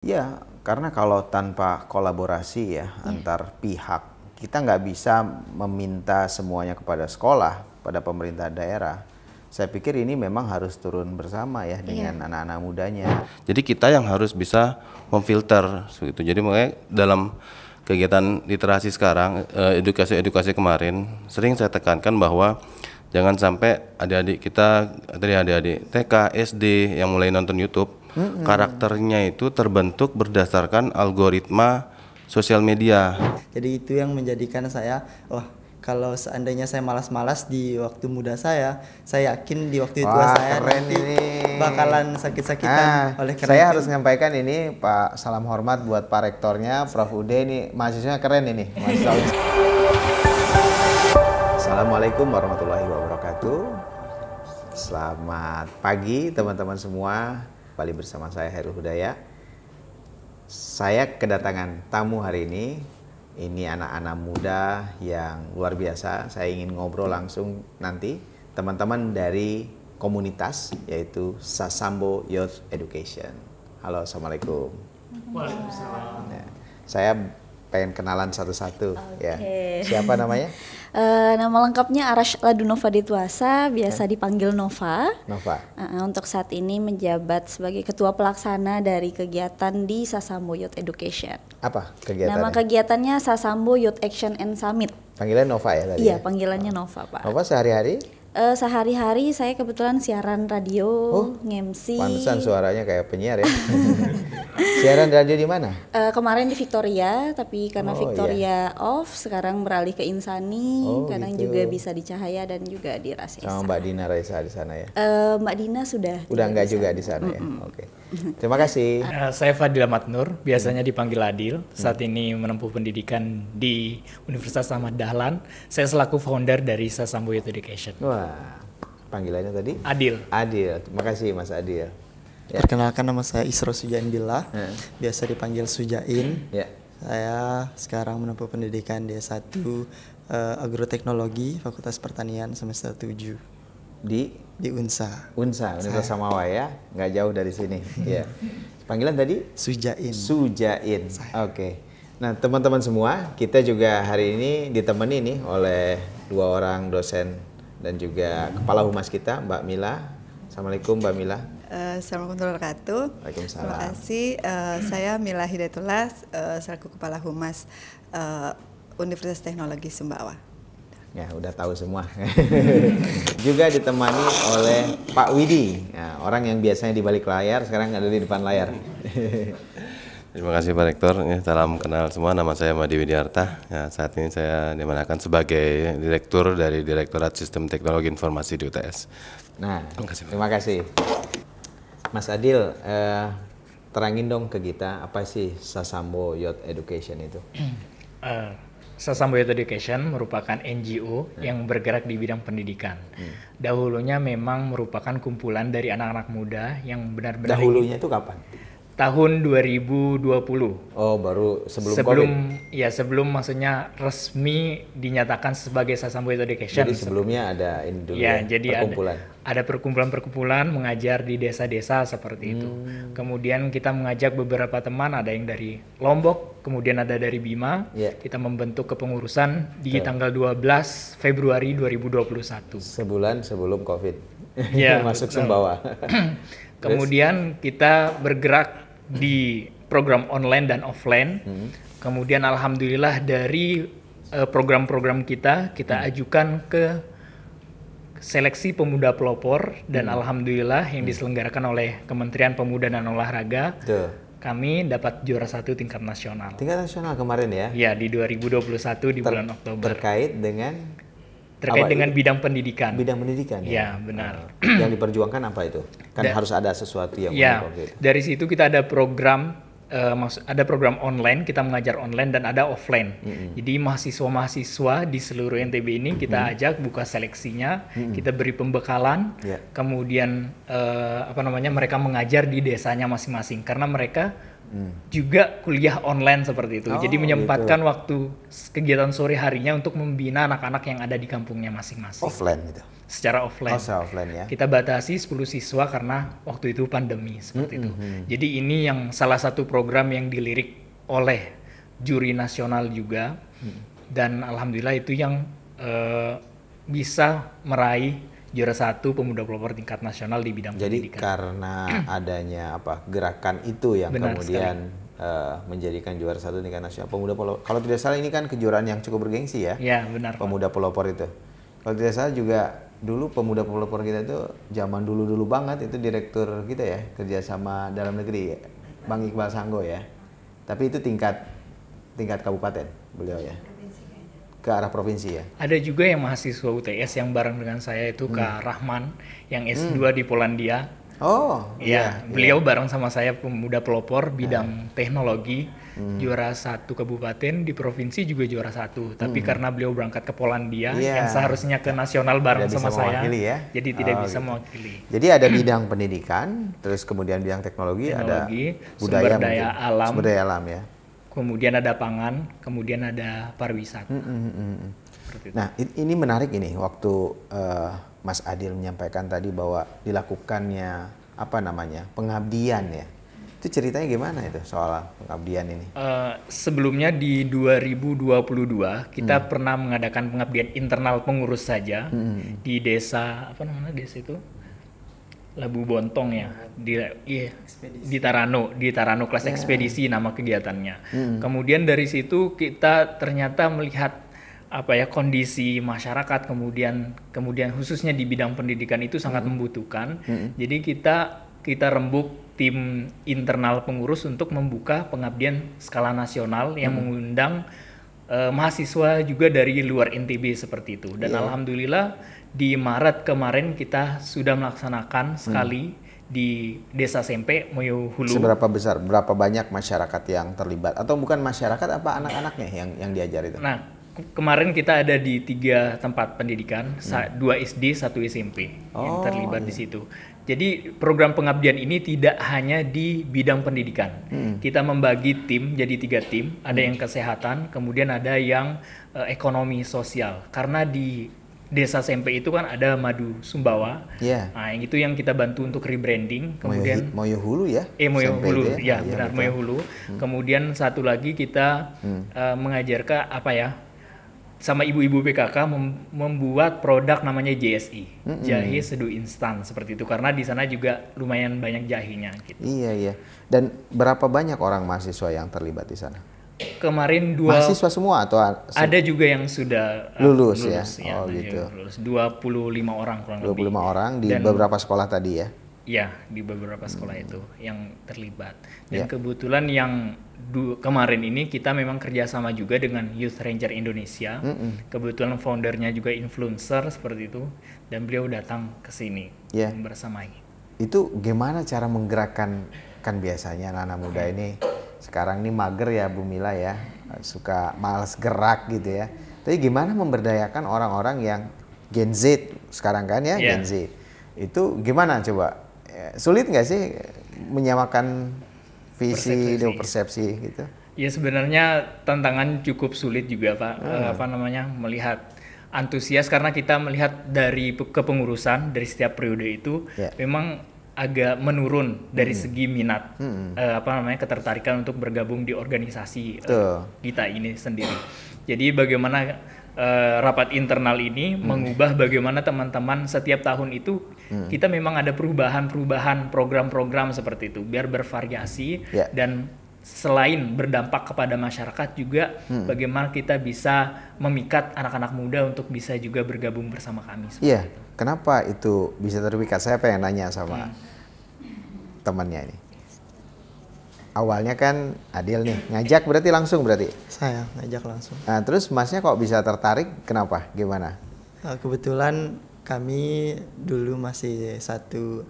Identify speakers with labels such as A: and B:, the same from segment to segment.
A: Ya, karena kalau tanpa kolaborasi ya antar pihak, kita nggak bisa meminta semuanya kepada sekolah, pada pemerintah daerah. Saya pikir ini memang harus turun bersama ya dengan anak-anak mudanya.
B: Jadi kita yang harus bisa memfilter gitu. Jadi makanya dalam kegiatan literasi sekarang, edukasi kemarin sering saya tekankan bahwa jangan sampai adik-adik kita, dari adik-adik TK, SD yang mulai nonton YouTube, karakternya itu terbentuk berdasarkan algoritma sosial media.
C: Jadi itu yang menjadikan saya, kalau seandainya saya malas-malas di waktu muda saya yakin di waktu tua saya
A: keren
C: nanti
A: ini.
C: bakalan sakit-sakitan. Oleh karena
A: Saya
C: itu,
A: harus menyampaikan ini Pak, salam hormat buat Pak Rektornya, Prof. Ude ini mahasiswanya keren ini. Assalamualaikum warahmatullahi wabarakatuh. Selamat pagi teman-teman semua. Kembali bersama saya Heru Hudaya. Saya kedatangan tamu hari ini. Ini anak-anak muda yang luar biasa. Saya ingin ngobrol langsung nanti teman-teman dari komunitas yaitu Sasambo Youth Education. Halo, assalamualaikum.
D: Waalaikumsalam.
A: Ya, saya pengen kenalan satu-satu. Ya. Siapa namanya?
D: Nama lengkapnya Arash Ladunova Ditwasa, biasa dipanggil Nova.
A: Nova.
D: Untuk saat ini menjabat sebagai ketua pelaksana dari kegiatan di Sasambo Youth Education.
A: Apa kegiatannya?
D: Nama kegiatannya Sasambo Youth Action and Summit.
A: Panggilan Nova ya tadi?
D: Iya,
A: ya?
D: panggilannya Nova, Pak.
A: Nova sehari-hari?
D: Sehari-hari saya kebetulan siaran radio, nge-MC.
A: Pantesan suaranya kayak penyiar ya. Siaran radio di mana?
D: Kemarin di Victoria, tapi karena
A: Oh,
D: Victoria off, sekarang beralih ke Insani.
A: Oh,
D: kadang
A: gitu.
D: juga bisa di Cahaya dan juga di Rasa
A: Sama Mbak Dina Raisa di sana ya?
D: Mbak Dina sudah
A: Enggak juga di sana ya? Oke. Terima kasih.
E: Saya Fadil Ahmad Nur, biasanya dipanggil Adil. Saat ini menempuh pendidikan di Universitas Ahmad Dahlan. Saya selaku founder dari Sasambo Youth Education.
A: Wah, panggilannya tadi?
E: Adil.
A: Adil. Terima kasih Mas Adil. Ya.
C: perkenalkan nama saya Isro Sujain Billah, biasa dipanggil Sujain.
A: Ya.
C: Saya sekarang menempuh pendidikan di S1 Agroteknologi Fakultas Pertanian semester 7
A: Di
C: di UNSA.
A: Unsa, Universitas Samawa ya? Nggak jauh dari sini. Ya. Panggilan tadi?
C: Sujain.
A: Sujain. Oke. Nah, teman-teman semua, kita juga hari ini ditemani nih oleh dua orang dosen dan juga kepala humas kita, Mbak Mila. Assalamualaikum Mbak Mila.
F: Assalamualaikum warahmatullahi wabarakatuh.
A: Waalaikumsalam.
F: Terima kasih. Saya Mila Hidayatullah, selaku Kepala Humas Universitas Teknologi Sumbawa.
A: Ya, udah tahu semua. Juga ditemani oleh Pak Widi, nah, orang yang biasanya di balik layar, sekarang ada di depan layar.
B: Terima kasih Pak Rektor. Ya, salam kenal semua. Nama saya Madi Widiarta. Ya, saat ini saya dimanakan sebagai Direktur dari Direktorat Sistem Teknologi Informasi di UTS.
A: Nah, terima kasih. Mas Adil, terangin dong ke kita apa sih Sasambo Youth Education itu?
E: Sasambo Youth Education merupakan NGO yang bergerak di bidang pendidikan. Dahulunya memang merupakan kumpulan dari anak-anak muda yang benar-benar
A: Dahulunya itu kapan?
E: tahun 2020.
A: Oh, baru sebelum COVID?
E: Sebelum maksudnya resmi dinyatakan sebagai Sasambo Youth Education.
A: Jadi sebelumnya ada ini dulu
E: Jadi
A: perkumpulan?
E: ada perkumpulan-perkumpulan mengajar di desa-desa seperti itu. Kemudian kita mengajak beberapa teman, ada yang dari Lombok, kemudian ada dari Bima. Kita membentuk kepengurusan di tanggal 12 Februari 2021.
A: Sebulan sebelum COVID. Masuk
E: betul.
A: Sumbawa.
E: Kemudian kita bergerak di program online dan offline. Kemudian alhamdulillah dari program-program kita ajukan ke seleksi pemuda pelopor dan alhamdulillah yang diselenggarakan oleh Kementerian Pemuda dan Olahraga. Kami dapat juara 1 tingkat nasional.
A: Tingkat nasional kemarin ya?
E: Ya, di 2021 di bulan Oktober.
A: Terkait dengan
E: bidang pendidikan.
A: Bidang pendidikan
E: ya? Ya, benar.
A: Yang diperjuangkan apa itu? Kan harus ada sesuatu yang
E: unik. Dari situ kita ada program online, kita mengajar online dan ada offline. Jadi mahasiswa-mahasiswa di seluruh NTB ini kita ajak buka seleksinya, kita beri pembekalan, kemudian mereka mengajar di desanya masing-masing karena mereka juga kuliah online seperti itu. Jadi menyempatkan waktu kegiatan sore harinya untuk membina anak-anak yang ada di kampungnya masing-masing.
A: Offline gitu.
E: secara offline.
A: Oh, secara offline ya.
E: Kita batasi 10 siswa karena waktu itu pandemi seperti itu. Jadi ini yang salah satu program yang dilirik oleh juri nasional juga, dan alhamdulillah itu yang bisa meraih juara 1 pemuda pelopor tingkat nasional di bidang
A: Jadi
E: pendidikan.
A: karena adanya gerakan itu yang
E: Benar
A: kemudian menjadikan juara 1 tingkat nasional pemuda pelopor. Kalau tidak salah ini kan kejuaraan yang cukup bergengsi ya.
E: Ya benar. Pak.
A: Pemuda pelopor itu. Kalau tidak salah juga dulu pemuda pelopor kita itu zaman dulu banget itu direktur kita ya, kerjasama dalam negeri ya, Bang Iqbal Sanggo ya. Tapi itu tingkat kabupaten beliau ya. Ke arah provinsi ya.
E: Ada juga yang mahasiswa UTS yang bareng dengan saya itu Kak Rahman yang S2 di Polandia.
A: Oh,
E: Ya, beliau bareng sama saya pemuda pelopor bidang teknologi, juara 1 kabupaten, di provinsi juga juara 1. Tapi karena beliau berangkat ke Polandia
A: Iya.
E: yang seharusnya ke nasional bareng
A: Tidak
E: sama
A: bisa
E: saya,
A: mewakili ya?
E: jadi tidak
A: Oh,
E: bisa
A: gitu.
E: mewakili.
A: Jadi ada bidang pendidikan, terus kemudian bidang teknologi, ada
E: Teknologi,
A: budaya
E: sumber daya
A: mungkin.
E: alam.
A: Sumber daya alam ya.
E: Kemudian ada pangan, kemudian ada pariwisata. Seperti itu.
A: Nah, ini menarik ini waktu Mas Adil menyampaikan tadi bahwa dilakukannya pengabdian ya. Itu ceritanya gimana itu soal pengabdian ini?
E: Sebelumnya di 2022 kita pernah mengadakan pengabdian internal pengurus saja di desa desa itu Labu Bontong ya, di Tarano kelas ekspedisi nama kegiatannya. Kemudian dari situ kita ternyata melihat kondisi masyarakat, kemudian khususnya di bidang pendidikan itu sangat membutuhkan. Jadi kita rembuk tim internal pengurus untuk membuka pengabdian skala nasional yang mengundang mahasiswa juga dari luar NTB seperti itu. Dan alhamdulillah di Maret kemarin kita sudah melaksanakan sekali di Desa Sempe, Moyo Hulu.
A: Seberapa besar, berapa banyak masyarakat yang terlibat? Atau bukan masyarakat, apa anak-anaknya yang diajar itu?
E: Nah, kemarin kita ada di 3 tempat pendidikan, 2 SD, 1 SMP yang terlibat di situ. Jadi program pengabdian ini tidak hanya di bidang pendidikan. Kita membagi tim jadi 3 tim, ada yang kesehatan, kemudian ada yang ekonomi sosial. Karena di Desa Sempe itu kan ada Madu Sumbawa.
A: Iya.
E: Nah, yang itu yang kita bantu untuk rebranding. Kemudian
A: Moyo Hulu ya?
E: Moyo
A: SMP
E: Hulu,
A: itu
E: ya
A: Iya,
E: benar,
A: betul.
E: Moyo Hulu. Kemudian satu lagi kita mengajarkan sama ibu-ibu PKK membuat produk namanya JSI, jahe seduh instan seperti itu, karena di sana juga lumayan banyak jahenya gitu.
A: Iya. Dan berapa banyak orang mahasiswa yang terlibat di sana?
E: Kemarin
A: Mahasiswa semua atau
E: ada juga yang sudah
A: lulus ya? Oh,
E: ada
A: gitu.
E: yang lulus. 25 orang kurang
A: 25
E: lebih.
A: orang di
E: Dan-
A: beberapa sekolah tadi ya?
E: Ya, di beberapa sekolah itu yang terlibat.
A: Ya.
E: Dan kebetulan yang kemarin ini kita memang kerjasama juga dengan Youth Ranger Indonesia. Kebetulan foundernya juga influencer seperti itu, dan beliau datang ke sini
A: Ya.
E: bersamai.
A: Itu gimana cara menggerakkan, kan biasanya anak-anak muda ini sekarang ini mager ya Bu Mila ya, suka malas gerak gitu ya. Tapi gimana memberdayakan orang-orang yang Gen Z sekarang kan ya,
E: Ya.
A: Gen Z. Itu gimana coba? Sulit nggak sih menyamakan visi dan persepsi gitu?
E: Ya sebenarnya tantangan cukup sulit juga Pak, melihat antusias, karena kita melihat dari kepengurusan dari setiap periode itu
A: Ya.
E: memang agak menurun dari segi minat, ketertarikan untuk bergabung di organisasi
A: Betul.
E: kita ini sendiri. Jadi bagaimana rapat internal ini mengubah bagaimana teman-teman setiap tahun itu kita memang ada perubahan program-program seperti itu biar bervariasi
A: Ya.
E: dan selain berdampak kepada masyarakat juga bagaimana kita bisa memikat anak-anak muda untuk bisa juga bergabung bersama kami.
A: Iya, kenapa itu bisa terpikat? Saya pengen nanya sama temannya ini. Awalnya kan Adil nih ngajak, berarti langsung berarti.
C: Saya ngajak langsung.
A: Nah, terus Masnya kok bisa tertarik? Kenapa? Gimana?
C: Kebetulan kami dulu masih satu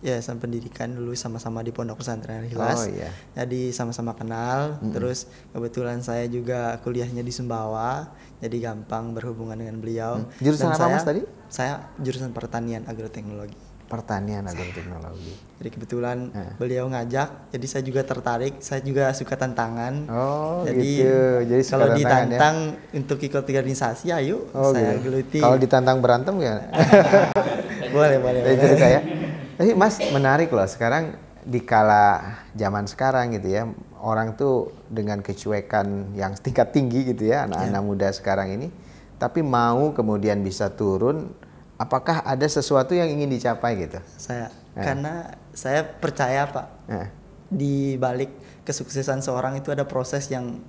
C: yayasan pendidikan dulu, sama-sama di Pondok Pesantren Al-Ikhlas.
A: Oh, iya.
C: Jadi sama-sama kenal. Terus kebetulan saya juga kuliahnya di Sumbawa, jadi gampang berhubungan dengan beliau.
A: Jurusan
C: Dan
A: apa, Mas, tadi?
C: Saya jurusan pertanian agroteknologi.
A: pertanian agroteknologi.
C: Jadi kebetulan beliau ngajak, jadi saya juga tertarik. Saya juga suka tantangan.
A: Oh,
C: jadi
A: gitu. Jadi suka
C: kalau
A: tantangan,
C: ditantang untuk ikut organisasi, ayo saya
A: gitu.
C: geluti.
A: Kalau ditantang berantem ya.
C: boleh.
A: Itu kayak. Tapi Mas, menarik loh sekarang di kala zaman sekarang gitu ya, orang tuh dengan kecuekan yang tingkat tinggi gitu ya, anak-anak muda sekarang ini, tapi mau kemudian bisa turun, apakah ada sesuatu yang ingin dicapai gitu?
C: Karena saya percaya Pak, di balik kesuksesan seorang itu ada proses yang